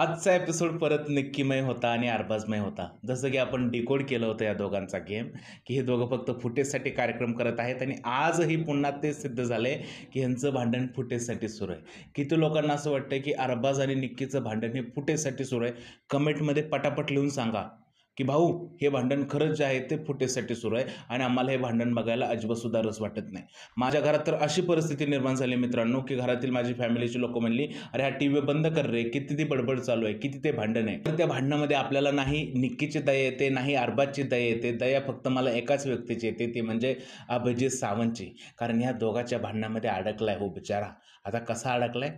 आजचा एपिसोड परत निक्कीमय होता आणि अरबाजमय होता. जसं की आपण डिकोड केलं होतं या दोघांचा गेम, की हे दोघं फक्त फुटेजसाठी कार्यक्रम करत आहेत आणि आजही पुन्हा तेच सिद्ध झालंय, की ह्यांचं भांडण फुटेजसाठी सुरू आहे. किती लोकांना असं वाटतंय, की अरबाज आणि निक्कीचं भांडण हे फुटेजसाठी सुरू आहे? कमेंटमध्ये पटापट लिहून सांगा, की भाऊ हे भांडण खरंच जे आहे ते फुटेजसाठी सुरू आहे आणि आम्हाला हे भांडण बघायला अजिबातसुद्धा रस वाटत नाही. माझ्या घरात तर अशी परिस्थिती निर्माण झाली मित्रांनो, की घरातील माझी फॅमिलीची लोकं म्हणली, "अरे हा टीव्ही बंद कर रे, किती ती बडबड चालू आहे, किती ते भांडण आहे." तर त्या भांडणामध्ये आपल्याला नाही निक्कीची दया येते, नाही अरबाजची दया येते. दया फक्त मला एकाच व्यक्तीची येते, ती म्हणजे अभिजित सावंतची. कारण या दोघांच्या भांडणामध्ये अडकलाय हो बिचारा. आता कसा अडकलाय?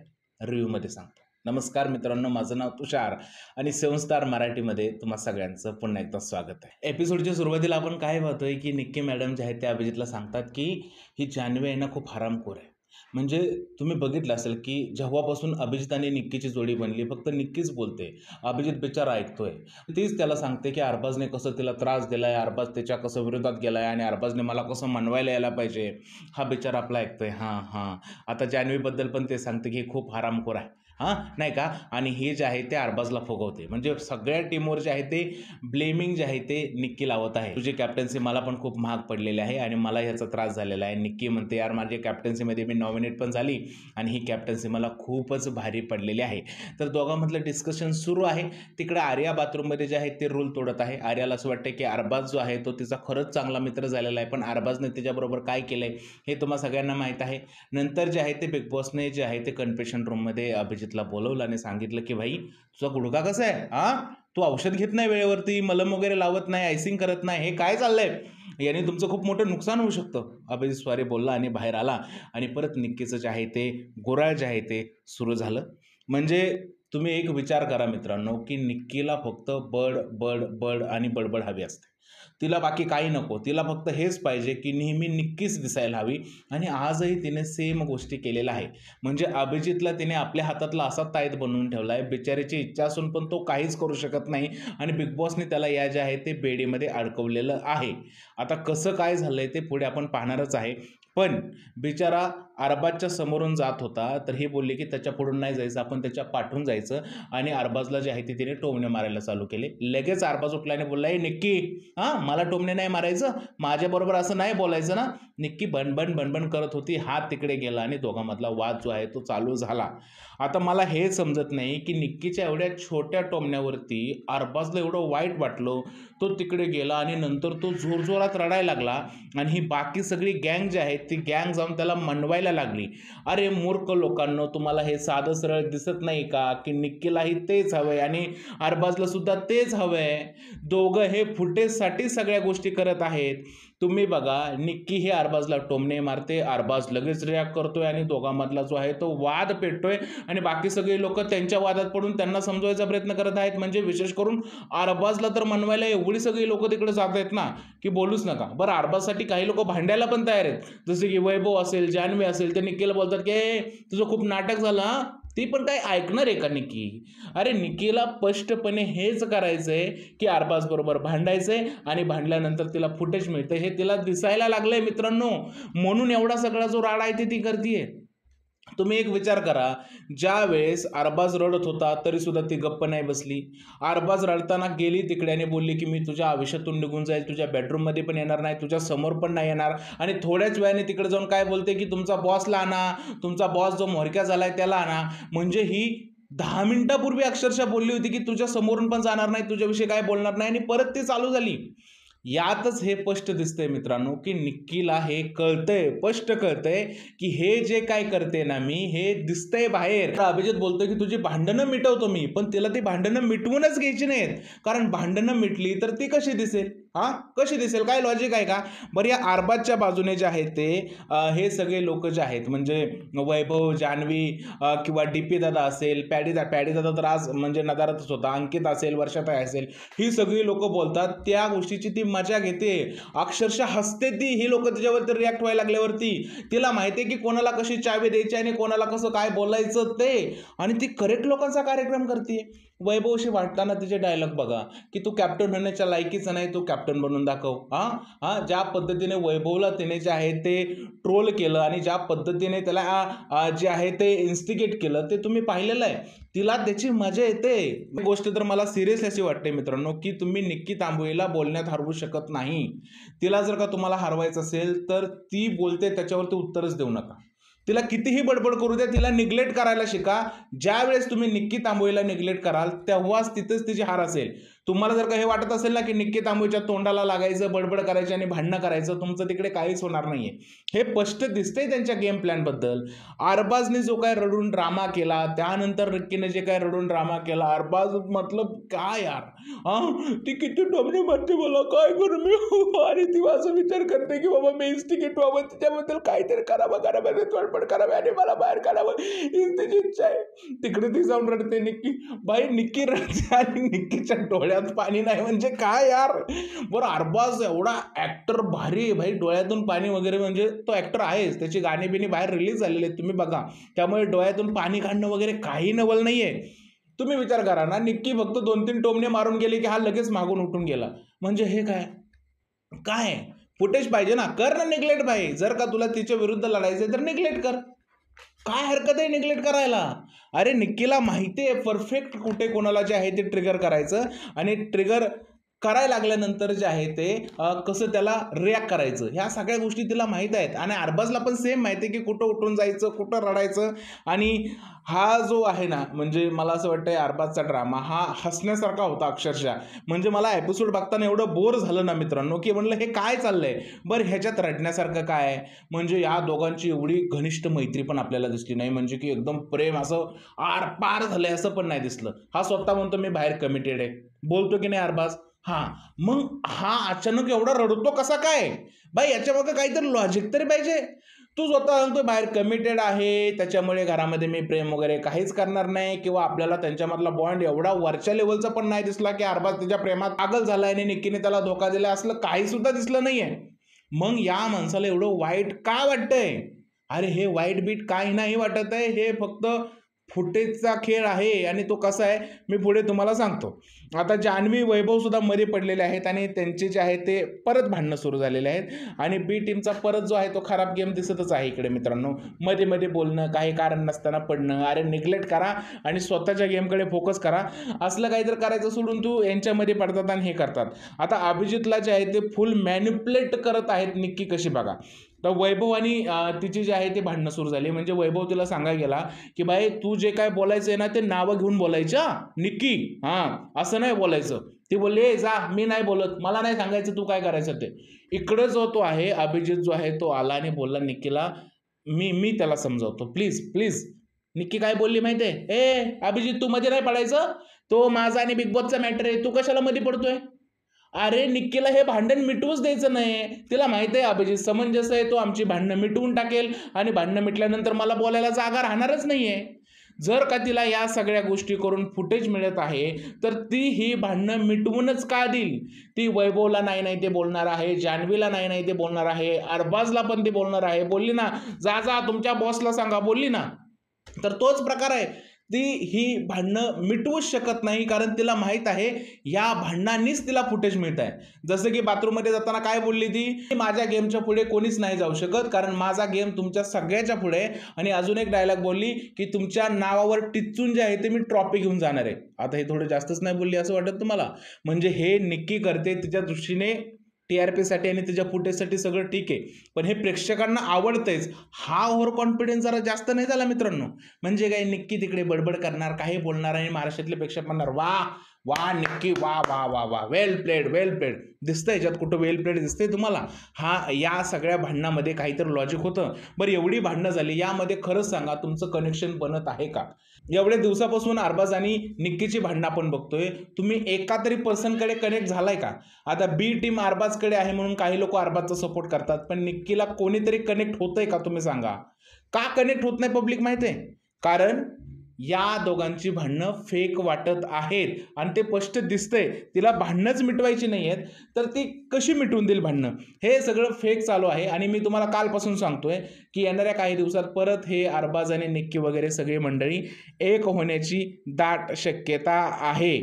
रिव्ह्यूमध्ये सांगतो. नमस्कार मित्रांनो, माझं नाव तुषार आणि सेवन स्टार मराठीमध्ये तुम्हा सगळ्यांचं पुन्हा एकदा स्वागत आहे. एपिसोडच्या सुरुवातीला आपण काय पाहतोय, की निक्की मॅडम जे आहेत त्या अभिजितला सांगतात, की ही जान्हवी आहे ना खूप हरामखोर आहे. म्हणजे तुम्ही बघितलं असेल, की जेव्हापासून अभिजित आणि निक्कीची जोडी बनली, फक्त निक्कीच बोलते. अभिजित बिचारा ऐकतोय. तीच त्याला सांगते, की अरबाजने कसं तिला त्रास दिलाय, अरबाज त्याच्या कसं विरोधात गेलाय आणि अरबाजने मला कसं मनवायला यायला पाहिजे. हा बिचारा आपला ऐकतोय. हां, हां. आता जान्हवीबद्दल पण ते सांगते, की खूप हरामखोर आहे. हां, नाही का? आणि हे जे आहे ते अरबाजला फुगवते. म्हणजे सगळ्या टीमवर जे आहे ते ब्लेमिंग जे आहे ते निक्की लावत आहे. तुझी कॅप्टन्सी मला पण खूप महाग पडलेली आहे आणि मला ह्याचा त्रास झालेला आहे. निक्की म्हणते, "यार माझ्या कॅप्टन्सीमध्ये मी नॉमिनेट पण झाली आणि ही कॅप्टन्सी मला खूपच भारी पडलेली आहे." तर दोघांमधलं डिस्कशन सुरू आहे. तिकडे आर्या बाथरूममध्ये जे आहे ते रूल तोडत आहे. आर्याला असं वाटतं, की अरबाज जो आहे तो तिचा खरंच चांगला मित्र झालेला आहे. पण अरबाजने तिच्याबरोबर काय केलंय हे तुम्हा सगळ्यांना माहीत आहे. नंतर जे आहे ते बिग बॉसने जे आहे ते कन्फेशन रूममध्ये अभिजितला बोलवलं आणि सांगितलं, की "भाई तुझा गुडघा कसा आहे? हां? तू औषध घेत नाही वेळेवरती, मलम वगैरे लावत नाही, आयसिंग करत नाही. हे काय चाललंय? याने तुमचं खूप मोठं नुकसान होऊ शकतं." अभिजित स्वारी बोलला आणि बाहेर आला आणि परत निक्कीचं जे आहे ते घोराळ जे आहे ते सुरू झालं. म्हणजे तुम्ही एक विचार करा मित्रांनो, की निक्कीला फक्त बड, बड, बड आणि बडबड हवी असते. तिला बाकी काही नको. तिला फक्त हेच पाहिजे, की नेहमी निक्कीच दिसायला हवी आणि आजही तिने सेम गोष्टी केलेल्या आहे. म्हणजे अभिजितला तिने आपल्या हातातला असा ताईत बनवून ठेवला आहे. बिचाऱ्याची इच्छा असून पण तो काहीच करू शकत नाही आणि बिग बॉसने त्याला या जे आहे ते बेडीमध्ये अडकवलेलं आहे. आता कसं काय झालंय ते पुढे आपण पाहणारच आहे. पण बिचारा अरबाजच्या समोरून जात होता, तर ही बोलली, की त्याच्या पुढून नाही जायचं, आपण त्याच्या पाठून जायचं आणि अरबाजला जे आहे ते तिने टोमणे मारायला चालू केले. लगेच अरबाज उठला आणि बोलला, "ए निक्की, हां, मला टोमणे नाही मारायचं, माझ्याबरोबर असं नाही बोलायचं ना." निक्की भणभण भणभण करत होती. हात तिकडे गेला आणि दोघांमधला वाद जो आहे तो चालू झाला. आता मला हे समजत नाही, की निक्कीच्या एवढ्या छोट्या टोमण्यावरती अरबाजला एवढं वाईट वाटलं. तो तिकडे गेला आणि नंतर तो जोरजोरात रडायला लागला आणि ही बाकी सगळी गँग जी आहे ती गँग जाऊन त्याला मनवायला लागली. अरे मूर्ख लोकांनो, तुम्हाला हे साधं सरळ दिसत नाही का, की निक्कीलाही तेच हवंय आणि अरबाजला सुद्धा तेच हवंय. दोघं हे फुटेजसाठी सगळ्या गोष्टी करत आहेत. तुम्ही बघा, निक्की हे अरबाजला टोमणे मारते, अरबाज लगेच रिॲक्ट करतोय आणि दोघांमधला जो आहे तो वाद पेटतोय आणि बाकी सगळी लोकं त्यांच्या वादात पडून त्यांना समजवायचा प्रयत्न करत आहेत. म्हणजे विशेष करून अरबाजला तर मनवायला एवढी सगळी लोकं तिकडे जात आहेत ना, की बोलूच नका. बरं, अरबाजसाठी काही लोकं भांडायला पण तयार आहेत. जसे की वैभव असेल, जान्हवी असेल, ते निक्कीला बोलतात, की "ए, तुझं खूप नाटक झालं हां." ती पण काय ऐकणार आहे का निक्की? अरे निक्कीला स्पष्टपणे हेच करायचंय, की अरबाज बरोबर भांडायचंय आणि भांडल्यानंतर तिला फुटेज मिळतंय हे तिला दिसायला लागलंय मित्रांनो. म्हणून एवढा सगळा जो राडा आहे ते ती करतीये. तुम्ही एक विचार करा, ज्यावेळेस अरबाज रडत होता तरीसुद्धा ती गप्प नाही बसली. अरबाज रडताना गेली तिकडे आणि बोलली, की "मी तुझ्या आयुष्यातून निघून जाईल, तुझ्या बेडरूममध्ये पण येणार नाही, तुझ्या समोर पण नाही येणार." आणि थोड्याच वेळाने तिकडे जाऊन काय बोलते, की "तुमचा बॉसला आणा, तुमचा बॉस जो म्होरक्या झालाय त्याला आणा." म्हणजे ही 10 मिनिटापूर्वी अक्षरशः बोलली होती, की "तुझ्या समोरून पण जाणार नाही, तुझ्याविषयी काय बोलणार नाही." आणि परत ती चालू झाली. यातच हे स्पष्ट दिसतंय मित्रांनो, की निक्कीला हे कळतंय, स्पष्ट कळतंय, की हे जे काय करते ना मी, हे दिसतंय बाहेर. तर अभिजित बोलतोय, की "तुझी भांडणं मिटवतो मी." पण तिला ती भांडणं मिटवूनच घ्यायची नाहीत. कारण भांडणं मिटली तर ती कशी दिसेल? हां, कशी दिसेल? काय लॉजिक आहे का? बरं, या अरबाजच्या बाजूने जे आहेत ते हे सगळे लोकं जे आहेत म्हणजे वैभव, जान्हवी किंवा डी-पी दादा असेल, पॅडी दादा तर आज म्हणजे नदारातच होता, अंकित असेल, वर्षाताई असेल, ही सगळी लोकं बोलतात. त्या गोष्टीची ती मजा घेते. अक्षरशः हसते ती. ही लोकं तिच्यावरती रिॲक्ट व्हायला लागल्यावरती. तिला माहिती आहे, की कोणाला कशी चावी द्यायची आणि कोणाला कसं काय बोलायचं ते. आणि ती करेक्ट लोकांचा कार्यक्रम करते. वैभवशी वाटताना तिचे डायलॉग बघा, की "तू कॅप्टन होण्याच्या लायकीचा नाही, तू कॅप्टन बनवून दाखव. ज्या पद्धतीने वैभवला तिने जे आहे ते ट्रोल केलं आणि ज्या पद्धतीने त्याला जे आहे ते इन्स्टिगेट केलं ते तुम्ही पाहिलेलं आहे. तिला त्याची मजा येते. ही गोष्ट तर मला सिरियस अशी वाटते मित्रांनो, की तुम्ही निक्की तांबोळीला बोलण्यात हरवू शकत नाही. तिला जर का तुम्हाला हरवायचं असेल तर ती बोलते त्याच्यावरती उत्तरच देऊ नका. तिला कितीही बडबड करू द्या, तिला निग्लेक्ट करायला शिका. ज्या वेळेस तुम्ही निक्की तांबोळीला निग्लेक्ट कराल तेव्हाच तिथेच तिची हार असेल. तुम्हाला जर का हे वाटत असेल ना की निक्की तांबोळीच्या तोंडाला लागायचं, बडबड करायची आणि भांडणं करायचं, तुमचं तिकडे काहीच होणार नाहीये. हे स्पष्ट दिसतंय त्यांच्या गेम प्लॅन बद्दल. अरबाजने जो काय रडून ड्रामा केला, त्यानंतर निक्कीने जे काय रडून ड्रामा केला, अरबाज मतलब काय यार, ती किती टोमणे मारते, मला काय करू मी. आणि ती असं विचार करते की बाबा मी इन्स्टिगेट व्हावं, तिच्याबद्दल काहीतरी करावं तोडफोड करावी आणि मला बाहेर काढावं, हीच त्याची इच्छा आहे. तिकडे ती जाऊन रडते निक्की. भाई निक्की रडते आणि निक्कीच्या डोळ्यात पाणी नाही म्हणजे काय यार. बरं अरबाज एवढा ऍक्टर भारी आहे भाई, डोळ्यातून पाणी वगैरे, म्हणजे तो ऍक्टर आहेच. त्याची गाणी बिणी बाहेर रिलीज झालेले आहेत, तुम्ही बघा. त्यामुळे डोळ्यातून पाणी काढणं वगैरे काही नवल नाहीये. तुम्ही विचार करा ना, निक्की फक्त 2-3 टोमणे मारून गेले की हा लगेच मागून उठून गेला. म्हणजे हे काय काय फुटेज पाहिजे ना, कर ना निग्लेक्ट भाई. जर का तुला तिच्या विरुद्ध लढायचं तर निग्लेक्ट कर, काय हरकत आहे निग्लेक्ट करायला. अरे निक्कीला माहिती आहे परफेक्ट कुठे कोणाला जे आहे ते ट्रिगर करायचं आणि ट्रिगर करायला लागल्यानंतर जे आहे ते कसं त्याला रिॲक्ट करायचं, ह्या सगळ्या गोष्टी तिला माहीत आहेत. आणि अरबाजला पण सेम माहिती आहे की कुठं उठून जायचं, कुठं रडायचं. आणि हा जो आहे ना, म्हणजे मला असं वाटतं अरबाजचा ड्रामा हा हसण्यासारखा होता अक्षरशः. म्हणजे मला एपिसोड बघताना एवढं बोर झालं ना मित्रांनो, की म्हणलं हे काय चाललंय. बरं ह्याच्यात रडण्यासारखं काय आहे. म्हणजे या दोघांची एवढी घनिष्ठ मैत्री पण आपल्याला दिसली नाही, म्हणजे की एकदम प्रेम असं आर पार झालंय असं पण नाही दिसलं. हा स्वतः म्हणतो मी बाहेर कमिटेड आहे, बोलतो की नाही अरबाज. मग हा अचानक एवढा रडतो कसा काय बाई, याच्या मागे काहीतरी लॉजिक तरी पाहिजे. तू स्वतः सांगतो बाहेर कमिटेड आहे, त्याच्यामुळे घरामध्ये मी प्रेम वगैरे काहीच करणार नाही, किंवा आपल्याला त्यांच्यामधला बॉन्ड एवढा वरच्या लेवलचा पण नाही दिसला की अरबाज त्याच्या प्रेमात पागल झालाय आणि निक्कीने त्याला धोका दिला, असलं काही सुद्धा दिसलं नाहीये. मग या माणसाला एवढं वाईट का वाटतंय. अरे हे वाईट बीट काही नाही वाटत आहे, हे फक्त फुटेजचा खेळ आहे. आणि तो कसा आहे मी पुढे तुम्हाला सांगतो. आता जान्हवी वैभव सुद्धा मध्ये पडलेले आहेत आणि त्यांचे जे आहे ते परत भांडणं सुरू झालेले आहेत. आणि बी टीमचा परत जो आहे तो खराब गेम दिसतच आहे इकडे मित्रांनो. मध्ये मध्ये बोलणं, काही कारण नसताना पडणं. अरे निग्लेक्ट करा आणि स्वतःच्या गेमकडे फोकस करा. असलं काहीतरी करायचं सोडून तू यांच्यामध्ये पडतात आणि हे करतात. आता अभिजितला जे आहे ते फुल मॅन्युप्युलेट करत आहेत निक्की, कशी बघा. तर वैभव आणि तिची जे आहे ते भांडणं सुरू झाली. म्हणजे वैभव तिला सांगायला गेला की बाई तू जे काय बोलायचं आहे ना ते नावं घेऊन बोलायचं निक्की, असं नाही बोलायचं. ती बोलली जा मी नाही बोलत, मला नाही सांगायचं तू काय करायचं ते. इकडं जो तो आहे अभिजित जो आहे तो आला आणि बोलला निक्कीला, मी त्याला समजावतो प्लीज प्लीज. निक्की काय बोलली माहिती आहे, ए अभिजित तू मध्ये नाही पडायचं, तो माझा आणि बिग बॉसचा मॅटर आहे, तू कशाला मध्ये पडतोय. अरे निक्कीला हे भांडण मिटवूच द्यायचं नाही. तिला माहिती आहे अभिजित समंजस आहे, तो आमची भांडणं मिटवून टाकेल आणि भांडणं मिटल्यानंतर मला बोलायला जागा राहणारच नाहीये. जर का तिला या सगळ्या गोष्टी करून फुटेज मिळत आहे तर ती ही भांडणं मिटवूनच का देईल. ती वैभवला नाही ते बोलणार आहे, जान्हवीला नाही ते बोलणार आहे, अरबाजला पण ती बोलणार आहे. बोलली ना जा तुमच्या बॉसला सांगा, बोलली ना. तर तोच प्रकार आहे. ती ही भांडणं मिटवूच शकत नाही, कारण तिला माहित आहे या भांडणांनीच तिला फुटेज मिळत आहे. जसं की बाथरूममध्ये जाताना काय बोलली ती, माझ्या गेमच्या पुढे कोणीच नाही जाऊ शकत कारण माझा गेम तुमच्या सगळ्याच्या पुढे आहे. आणि अजून एक डायलॉग बोलली की तुमच्या नावावर टिच्चून जे आहे ते मी ट्रॉफी घेऊन जाणार आहे. आता हे थोडं जास्तच नाही बोलली असं वाटत तुम्हाला. म्हणजे हे निक्की करते तिच्या दृष्टीने TRP साठी आणि तिच्या फुटेजसाठी सगळं ठीक आहे, पण हे प्रेक्षकांना आवडतंयच. हा ओव्हर कॉन्फिडन्स जरा जास्त नाही झाला मित्रांनो. म्हणजे काय निक्की तिकडे बडबड करणार, काही बोलणार आणि महाराष्ट्रातले प्रेक्षक म्हणणार वा निक्की वा वेल प्लेड दिसतंय. याच्यात कुठं वेल प्लेड दिसतंय तुम्हाला. या सगळ्या भांडणामध्ये काहीतरी लॉजिक होतं. बरं एवढी भांडणं झाली, यामध्ये खरंच सांगा तुमचं कनेक्शन बनत आहे का. एवढ्या दिवसापासून अरबाज आणि निक्कीची भांडणं आपण बघतोय, तुम्ही एका तरी पर्सनकडे कनेक्ट झालाय का. आता बी टीम अरबाजकडे आहे म्हणून काही लोक अरबाजचा सपोर्ट करतात, पण निक्कीला कोणीतरी कनेक्ट होतंय का तुम्ही सांगा. का कनेक्ट होत नाही पब्लिक माहिती आहे, कारण या दोघांची भांडणं फेक वाटत आहेत आणि ते स्पष्ट दिसतंय. तिला भांडणंच मिटवायची नाही आहेत तर ती कशी मिटवून देईल भांडणं. हे सगळं फेक चालू आहे. आणि मी तुम्हाला कालपासून सांगतोय की येणाऱ्या काही दिवसात परत हे अरबाज आणि निक्की वगैरे सगळी मंडळी एक होण्याची दाट शक्यता आहे.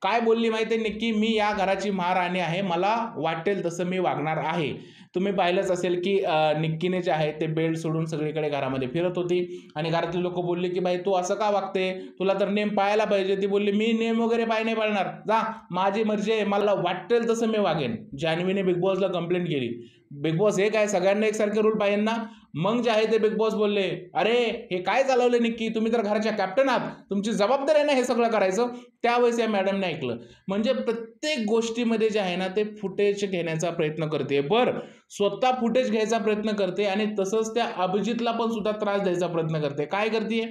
काय बोलली माहिती आहे निक्की, मी या घराची महाराणी आहे, मला वाटेल तसं मी वागणार आहे. तुम्ही पाहिलंच असेल की निक्कीने जे आहे ते बेल्ट सोडून सगळीकडे घरामध्ये फिरत होती आणि घरातले लोक बोलले की बाई तू असं का वागते, तुला तर नेम पाळायला पाहिजे. ती बोलली मी नेम वगैरे पाय नाही पाळणार, जा माझी मर्जी आहे, मला वाटेल तसं मी वागेन. जान्हवीने बिग बॉसला कंप्लेंट केली. बिग बॉस हे काय सगळ्यांना एकसारखे रूल पाहिजे ना. मग जे आहे ते बिग बॉस बोलले, अरे हे काय चालवलं निक्की, तुम्ही तर घराच्या कॅप्टन आहात, तुमची जबाबदारी आहे ना हे सगळं करायचं. त्यावेळेस या मॅडमने ऐकलं. म्हणजे प्रत्येक गोष्टीमध्ये जे आहे ना ते फुटेज घेण्याचा प्रयत्न करते. बरं, स्वतः फुटेज घ्यायचा प्रयत्न करते आणि तसंच त्या अभिजितला पण सुद्धा त्रास द्यायचा प्रयत्न करते. काय करते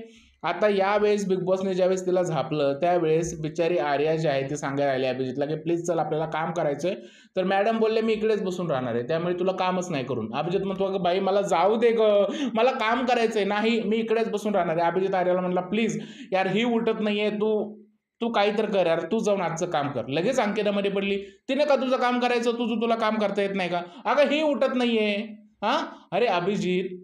आता यावेळेस बिग बॉसने ज्यावेळेस तिला झापलं त्यावेळेस बिचारी आर्या जी आहे ती सांगायला आली अभिजितला की प्लीज चल आपल्याला काम करायचंय. तर मॅडम बोलले मी इकडेच बसून राहणार आहे, त्यामुळे तुला कामच नाही करून. अभिजित म्हणतो बाई मला जाऊ दे ग, मला काम करायचंय. नाही मी इकडेच बसून राहणार आहे. अभिजित आर्याला म्हणला प्लीज यार ही उठत नाहीये, तू तू काही तर कर यार, तू जाऊन आजचं काम कर. लगेच अंकितामध्ये पडली. तिने का तुझं काम करायचं, तुला काम करता येत नाही का. अगं ही उठत नाहीये. हा अरे अभिजित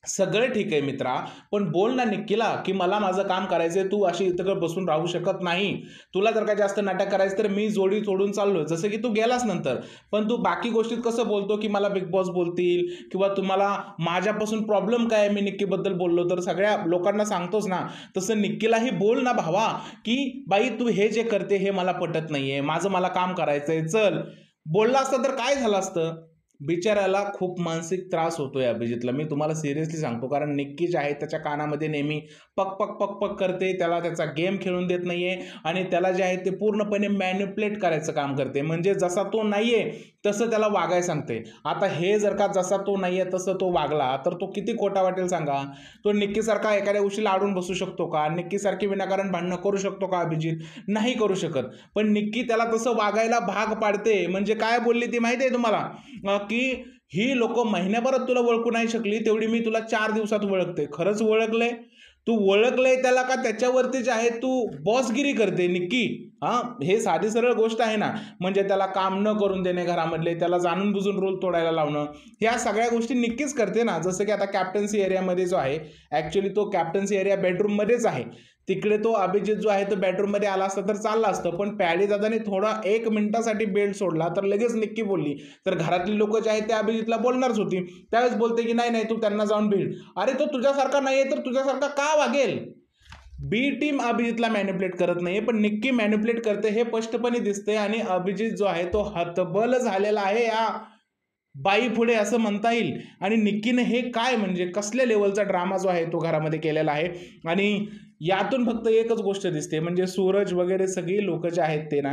सगळं ठीक आहे मित्रा, पण बोल ना निक्कीला की मला माझं काम करायचंय, तू अशी इथं बसून राहू शकत नाही. तुला जर का जास्त नाटक करायचं तर मी जोडी सोडून चाललोय, जसं की तू गेलास नंतर. पण तू बाकी गोष्टीत कसं बोलतो की मला बिग बॉस बोलतील किंवा तुम्हाला माझ्यापासून प्रॉब्लेम काय, मी निक्कीबद्दल बोललो तर सगळ्या लोकांना सांगतोस ना. तसं निक्कीलाही बोल ना भावा की बाई तू हे जे करते हे मला पटत नाहीये, माझं मला काम करायचंय, चल. बोलला असतं तर काय झालं असतं. बिचाऱ्याला खूप मानसिक त्रास होतोय अभिजितला, मी तुम्हाला सिरियसली सांगतो. कारण निक्की जे आहे त्याच्या कानामध्ये नेहमी पक पक पक पक करते, त्याला त्याचा गेम खेळून देत नाहीये आणि त्याला जे आहे ते पूर्णपणे मॅन्युप्लेट करायचं काम करते. म्हणजे जसा तो नाहीये तसं त्याला वागायला सांगते. आता हे जर का जसा तो नाहीये तसं तो वागला तर तो किती खोटा वाटेल सांगा. तो निक्कीसारखा एखाद्या गोष्टीला आडून बसू शकतो का, निक्कीसारखी विनाकारण भांडणं करू शकतो का अभिजित, नाही करू शकत. पण निक्की त्याला तसं वागायला भाग पाडते. म्हणजे काय बोलली ती माहिती आहे तुम्हाला की ही लोक महिन्याभरात तुला ओळखू नाही शकली तेवढी मी तुला 4 दिवसात ओळखते. खरंच ओळखलंय तू, ओळखलंय त्याला का त्याच्यावरती जे आहे तू बॉसगिरी करते निक्की. हा हे साधी सरळ गोष्ट आहे ना. म्हणजे त्याला काम न करून देणे घरामधले, त्याला जाणून बुजून रूल तोडायला लावणं, ह्या सगळ्या गोष्टी निक्कीच करते ना. जसं की आता कॅप्टन्सी एरियामध्ये जो आहे, ॲक्च्युली तो कॅप्टन्सी एरिया बेडरूममध्येच आहे, तिकडे तो अभिजित जो आहे तो बेडरूममध्ये आला असता तर चालला असतं. पण पॅडी दादाने थोडा 1 मिनिटासाठी बेल्ट सोडला तर लगेच निक्की बोलली. तर घरातली लोक जे आहेत ते अभिजितला बोलणारच होती. त्यावेळेस बोलते की नाही नाही तू त्यांना जाऊन भेट. अरे तो तुझ्यासारखा नाहीये तर तुझ्यासारखा का वागेल. बी टीम अभिजितला मॅनिपुलेट करत नाहीये, पण निक्की मॅनिपुलेट करते हे स्पष्टपणे दिसते. आणि अभिजित जो आहे तो हतबल झालेला आहे या बाई पुढे असं म्हणता येईल. आणि निक्कीने हे काय म्हणजे कसल्या लेवलचा ड्रामा जो आहे तो घरामध्ये केलेला आहे. आणि यातून फक्त एकच गोष्ट दिसते, म्हणजे सूरज वगैरे सगळी लोक जे आहेत ते ना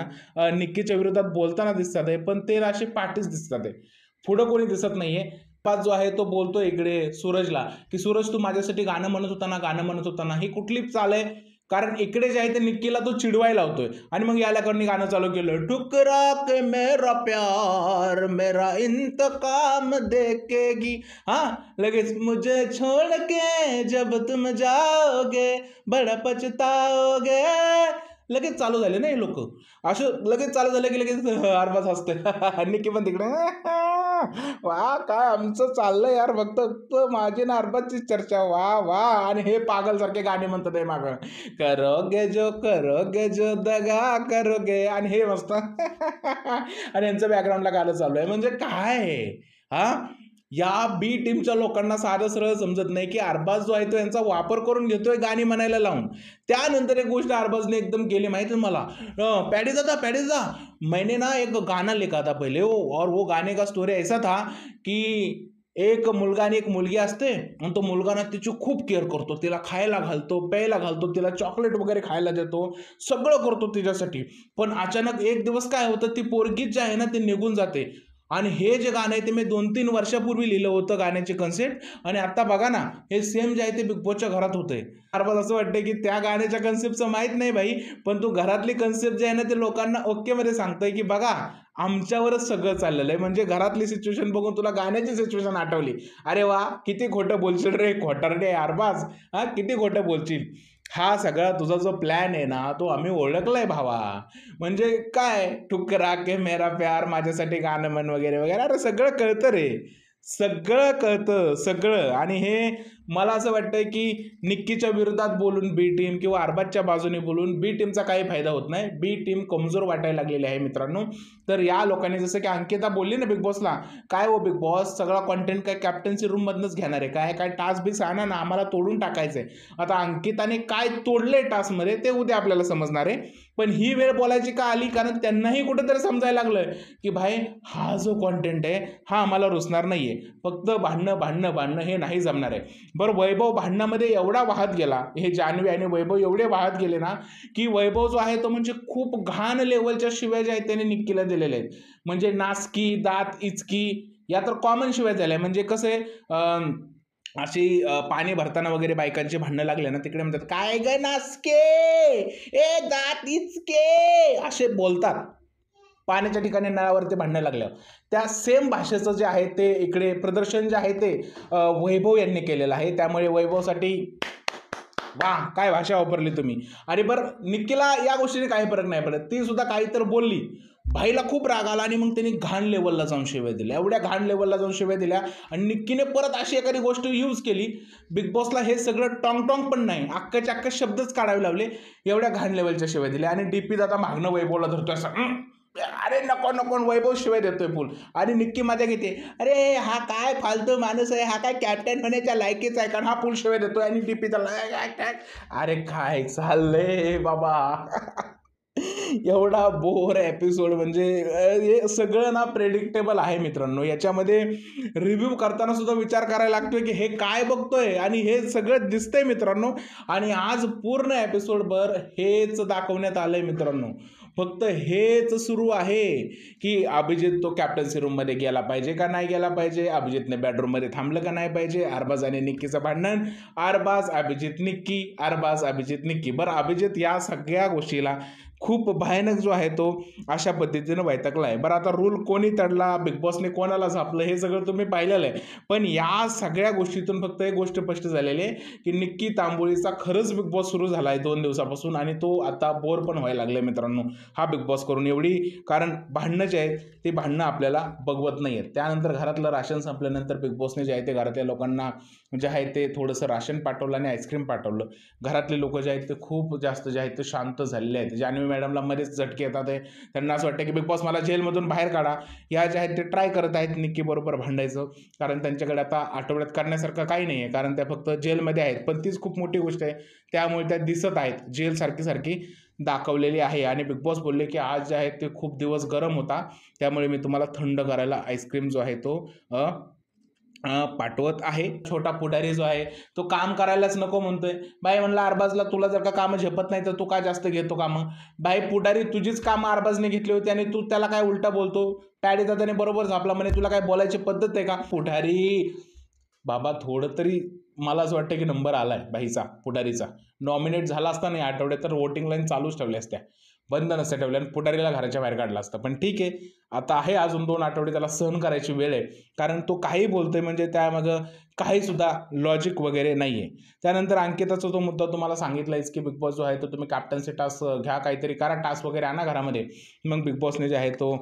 निक्कीच्या विरोधात बोलताना दिसतात आहे, पण ते असे पाठीच दिसतात आहे, पुढं कोणी दिसत नाहीये. पाच जो आहे तो बोलतो इकडे सूरजला की सूरज तू माझ्यासाठी गाणं म्हणत होता ना, ही कुठली चाल आहे. कारण इकडे जे आहे ते निक्कीला तो चिडवायला लावतोय आणि मग यालाकडनी गाणं चालू केलं, ठुकरा के मेरा प्यार मेरा इंतकाम देखेगी. हा लगेच मुझे छोड़ के जब तुम जाओगे बड़ा पछताओगे. लगेच चालू झाले ना हे लोक, असं लगेच चालू झालं की लगेच अरबाज हसतोय. निक्की पण तिकडे वा काय आमचं चाललंय यार, फक्त माझी ना अरबाजची चर्चा, वा वा. आणि हे पागल सारखे गाणे म्हणतात आहे मागं, करोगे जो दगा करोगे, आणि हे मस्त आणि यांचं बॅकग्राऊंडला गाणं चालू आहे. म्हणजे काय हा या बी टीमच्या लोकांना साधं सरळ समजत नाही की अरबाज जो आहे तो यांचा वापर करून घेतोय गाणी म्हणायला लावून. त्यानंतर एक गोष्ट अरबाजने एकदम केली माहिती आहे मला, पैडी दादा मैंने ना एक गाना लिखा था पहले और वो गाने का स्टोरी ऐसा था की एक मुलगा आणि एक मुलगी असते आणि तो मुलगा ना तिची खूप केअर करतो, तिला खायला घालतो, प्यायला घालतो, तिला चॉकलेट वगैरे खायला देतो, सगळं करतो तिच्यासाठी. पण अचानक एक दिवस काय होतं, ती पोरगी जी आहे ना ती निघून जाते. आणि हे जे गाणं आहे ते मी 2-3 वर्षापूर्वी लिहिलं होतं गाण्याची कन्सेप्ट, आणि आता बघा ना हे सेम जे आहे ते बिग बॉसच्या घरात होतंय. अरबाज असं वाटतंय की त्या गाण्याच्या कन्सेप्टचं माहीत नाही भाई, पण तू घरातली कन्सेप्ट जे आहे ना ते लोकांना ओके मध्ये सांगतोय की बघा आमच्यावरच सगळं चाललेलं आहे. म्हणजे घरातली सिच्युएशन बघून तुला गाण्याची सिच्युएशन आठवली. अरे वा किती खोटं बोलशील रे खोटारडे अरबाज, हा किती खोटं बोलशील. हा सगळा तुझा जो प्लॅन आहे ना तो आम्ही ओळखलाय भावा. म्हणजे काय ठुकरा के मेरा प्यार, माझ्यासाठी गाणं म्हण वगैरे वगैरे, अरे सगळं कळतं रे, सगळं कळतं सगळं. आणि हे मला असं वाटतंय की निक्कीच्या विरोधात बोलून बी टीम किंवा अरबाजच्या बाजूने बोलून बी टीमचा काही फायदा होत नाही. बी टीम कमजोर वाटायला लागलेली आहे मित्रांनो. तर या लोकांनी जसं की अंकिता बोलली ना बिग बॉसला, काय हो बिग बॉस सगळा कॉन्टेंट काय कॅप्टन्सी रूममधनंच घेणार आहे काय, काय टास्क बिक्स आणा ना, आम्हाला तोडून टाकायचंय. आता अंकिताने काय तोडले टास्कमध्ये ते उद्या आपल्याला समजणार आहे. पण ही वेळ बोलायची का आली, कारण त्यांनाही कुठेतरी समजायला लागलं की भाई हा जो कॉन्टेंट आहे हा आम्हाला रुचणार नाहीये. फक्त भांडणं भांडणं भांडणं हे नाही जमणार आहे. बरं, वैभव भांडणामध्ये एवढा वाहत गेला, हे जान्हवी आणि वैभव एवढे वाहत गेले ना की वैभव जो आहे तो म्हणजे खूप घाण लेवलच्या शिव्या ज्या आहेत त्याने निक्कीला दिलेल्या आहेत. म्हणजे नासकी, दात इचकी, या तर कॉमन शिवाय झाल्या. म्हणजे कसं आहे, अशी पाणी भरताना वगैरे बायकांची भांडणं लागले ना तिकडे म्हणतात काय ग नासके, ए दात इचके, असे बोलतात पाण्याच्या ठिकाणी नळावरती भांडणं लागल्यावर. त्या सेम भाषेचं जे आहे ते इकडे प्रदर्शन जे आहे ते वैभव यांनी केलेलं आहे. त्यामुळे वैभवसाठी वा, काय भाषा वापरली तुम्ही. आणि बरं, निक्कीला या गोष्टीने काही फरक नाही पडत, ती सुद्धा काही तर बोलली, भाईला खूप राग आला आणि मग त्यांनी घाण लेवलला जाऊन शिव्या दिल्या, एवढ्या घाण लेवलला जाऊन शिव्या दिल्या. आणि निक्कीने परत अशी एखादी गोष्ट यूज केली, बिग बॉसला हे सगळं टॉंग टॉंग पण नाही, अख्खाच्या अख्खा शब्दच काढावे लावले, एवढ्या घाण लेवलच्या शिव्या दिल्या. आणि डीपी दादा मागणं वैभवला धरतोय असं, अरे नको नको, वैभव शिवाय देतोय फुल. आणि निक्की माझ्या घेते, अरे हा काय फालतू माणूस आहे, हा काय कॅप्टन होण्याच्या लायकीचा आहे, कारण हा फुल शिवाय देतोय. आणि डीपी त्याला, अरे काय चाललंय बाबा. एवढा बोर एपिसोड, म्हणजे हे सगळं ना प्रेडिक्टेबल आहे मित्रांनो. याच्यामध्ये रिव्ह्यू करताना सुद्धा विचार करायला लागतोय की हे काय बघतोय, आणि हे सगळं दिसतंय मित्रांनो. आणि आज पूर्ण एपिसोडभर हेच दाखवण्यात आलंय मित्रांनो. फक्त हेच सुरू आहे की अभिजित तो कॅप्टन्सी रूममध्ये गेला पाहिजे का नाही गेला पाहिजे, अभिजितने बेडरूममध्ये थांबलं का नाही पाहिजे, अरबाज आणि निक्कीचं भांडण, अरबाज अभिजित निक्की, अरबाज अभिजित निक्की. बरं, अभिजित या सगळ्या गोष्टीला खूप भयानक जो आहे तो अशा पद्धतीनं वैतागला आहे. बरं, आता रूल कोणी तडला, बिग बॉसने कोणाला झापलं, हे सगळं तुम्ही पाहिलेलं आहे. पण या सगळ्या गोष्टीतून फक्त एक गोष्ट स्पष्ट झालेली आहे की निक्की तांबोळीचा खरंच बिग बॉस सुरू झाला आहे 2 दिवसापासून, आणि तो आता बोर पण व्हायला लागलाय मित्रांनो हा बिग बॉस करून एवढी. कारण भांडणं जे आहेत ते भांडणं आपल्याला बघवत नाही आहेत. त्यानंतर घरातलं राशन संपल्यानंतर बिग बॉसने जे आहे ते घरातल्या लोकांना जे आहे ते थोडंसं राशन पाठवलं आणि आईस्क्रीम पाठवलं. घरातले लोक जे आहेत ते खूप जास्त जे आहेत ते शांत झालेले आहेत. जान्हवी मॅडमला मध्येच झटके येतात आहे, त्यांना असं वाटतं की बिग बॉस मला जेलमधून बाहेर काढा. ह्या जे आहेत ते ट्राय करत आहेत निक्की बरोबर भांडायचं, कारण त्यांच्याकडे आता आठवड्यात करण्यासारखं काही नाही आहे, कारण त्या फक्त जेलमध्ये आहेत. पण तीच खूप मोठी गोष्ट आहे, त्यामुळे त्या दिसत आहेत, जेल सारखी दाखवलेली आहे. आणि बिग बॉस बोलले की आज जे आहे ते खूप दिवस गरम होता, त्यामुळे मी तुम्हाला थंड करायला आईस्क्रीम जो आहे तो पाठवत आहे. छोटा पुढारी जो आहे तो काम करायलाच नको म्हणतोय. बाई म्हणला अरबाजला, तुला जर का कामं झेपत नाही तर तू का जास्त घेतो कामं. बाई पुढारी, तुझीच कामं अरबाजने घेतली होती आणि तू त्याला काय उलटा बोलतो. पॅडी दादाने बरोबर झापला म्हणे, तुला काय बोलायची पद्धत आहे का. पुढारी बाबा, थोडं तरी मला असं वाटतं की नंबर आलाय बाईचा, पुढारीचा. नॉमिनेट झाला असता नाही आठवड्यात तर वोटिंग लाईन चालूच ठेवल्या असत्या, बंद नसत्या ठेवल्या, आणि पुढारीला घराच्या बाहेर काढला असतं. पण ठीक आहे, आता आहे अजून 2 आठवडे, त्याला सहन करायची वेळ आहे, कारण तो काही बोलतोय म्हणजे त्यामागं काही सुद्धा लॉजिक वगैरे नाही आहे. त्यानंतर अंकिताचा तो मुद्दा तुम्हाला सांगितलायच की बिग बॉस जो आहे तो तुम्ही कॅप्टन्सी टास्क घ्या, काहीतरी करा, टास्क वगैरे आणा घरामध्ये. मग बिग बॉसने जे आहे तो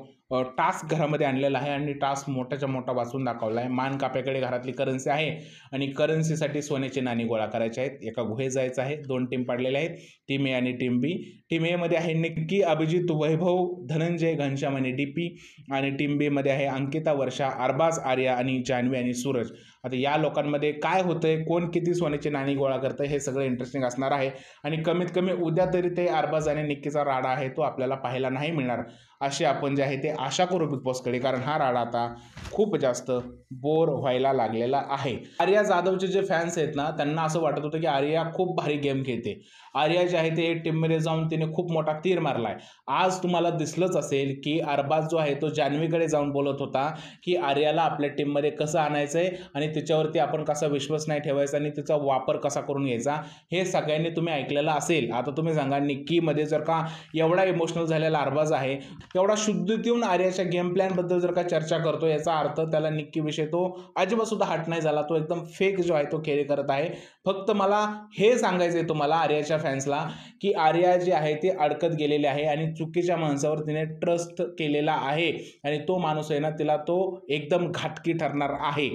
टास्क घरामध्ये आणलेला आहे आणि टास्क मोठ्याच्या मोठा वाचून दाखवला आहे. मान काप्याकडे घरातली करन्सी आहे आणि करन्सीसाठी सोन्याची नाणी गोळा करायची आहेत. एका गुहेत जायचं आहे. 2 टीम पाडलेल्या आहेत, टीम ए आणि टीम बी. टीम ए मध्ये आहे निक्की, अभिजित, वैभव, धनंजय, घनश्याम आणि डीपी. आणि टीम बी मध्ये आहे अंकिता, वर्षा, अरबाज, आर्या आणि जान्हवी आणि सूरज. आता या लोकांमध्ये काय होतंय, कोण किती सोन्याची नाणी गोळा करतंय, हे सगळं इंटरेस्टिंग असणार आहे. आणि कमीत कमी उद्या तरी ते अरबाज आणि निक्कीचा राडा आहे तो आपल्याला पाहायला नाही मिळणार, अशी आपण जे आहे ते आशा करू बिग बॉसकडे, कारण हा राडा आता खूप जास्त बोर व्हायला लागलेला आहे. आर्या जाधवचे जे फॅन्स आहेत ना, त्यांना असं वाटत होतं की आर्या खूप भारी गेम खेळते. आर्या जे आहे ते टीममध्ये जाऊन तिने खूप मोठा तीर मारलाय. आज तुम्हाला दिसलंच असेल की अरबाज जो आहे तो जान्हवीकडे जाऊन बोलत होता की आर्याला आपल्या टीममध्ये कसं आणायचंय आणि तिच्यावरती आपण कसा विश्वास नाही ठेवायचा आणि तिचा वापर कसा करून घ्यायचा, हे सगळ्यांनी तुम्ही ऐकलेलं असेल. आता तुम्ही सांगा, निक्कीमध्ये जर का एवढा इमोशनल झालेला अरबाज आहे, तेवढा शुद्धीतून आर्याच्या गेम प्लॅनबद्दल जर का चर्चा करतो, याचा अर्थ त्याला निक्कीविषयी तो अजिबात सुद्धा हट नाही झाला, तो एकदम फेक जो आहे तो कॅरी करत आहे. फक्त मला हे सांगायचं आहे तुम्हाला आर्याच्या फॅन्सला की आर्या जी आहे ती अडकत गेलेली आहे आणि चुकीच्या माणसावर तिने ट्रस्ट केलेला आहे आणि तो माणूस आहे ना, तिला तो एकदम घातकी ठरणार आहे.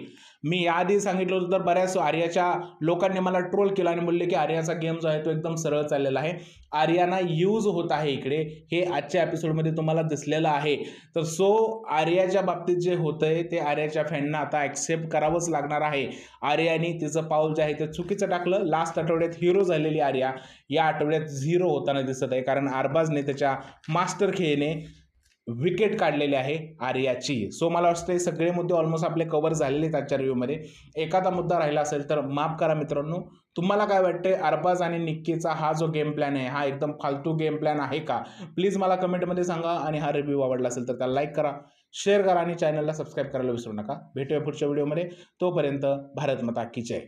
मी याआधी सांगितलं होतं तर बऱ्याच आर्याच्या लोकांनी मला ट्रोल केला आणि बोलले की आर्याचा गेम जो आहे तो एकदम सरळ चाललेला आहे, आर्याना यूज होत आहे इकडे, हे आजच्या एपिसोडमध्ये तुम्हाला दिसलेलं आहे. तर सो आर्याच्या बाबतीत जे होतंय ते आर्याच्या फॅनना आता ॲक्सेप्ट करावंच लागणार आहे. आर्याने तिचं पाऊल जे आहे ते चुकीचं टाकलं. लास्ट आठवड्यात हिरो झालेली आर्या या आठवड्यात झिरो होताना दिसत आहे, कारण अरबाजने त्याच्या मास्टर खेळीने विकेट काढलेली आहे आर्याची. सो मला वाटतं हे सगळे मुद्दे ऑलमोस्ट आपले कव्हर झालेले आहेत आजच्या रिव्ह्यूमध्ये. एखादा मुद्दा राहिला असेल तर माफ करा मित्रांनो. तुम्हाला काय वाटतंय, अरबाज आणि निक्कीचा हा जो गेम प्लॅन आहे हा एकदम फालतू गेम प्लॅन आहे का? प्लीज मला कमेंटमध्ये सांगा. आणि हा रिव्ह्यू आवडला असेल तर त्याला लाईक करा, शेअर करा आणि चॅनलला सबस्क्राईब करायला विसरू नका. भेटूया पुढच्या व्हिडिओमध्ये. तोपर्यंत भारत माता की जय.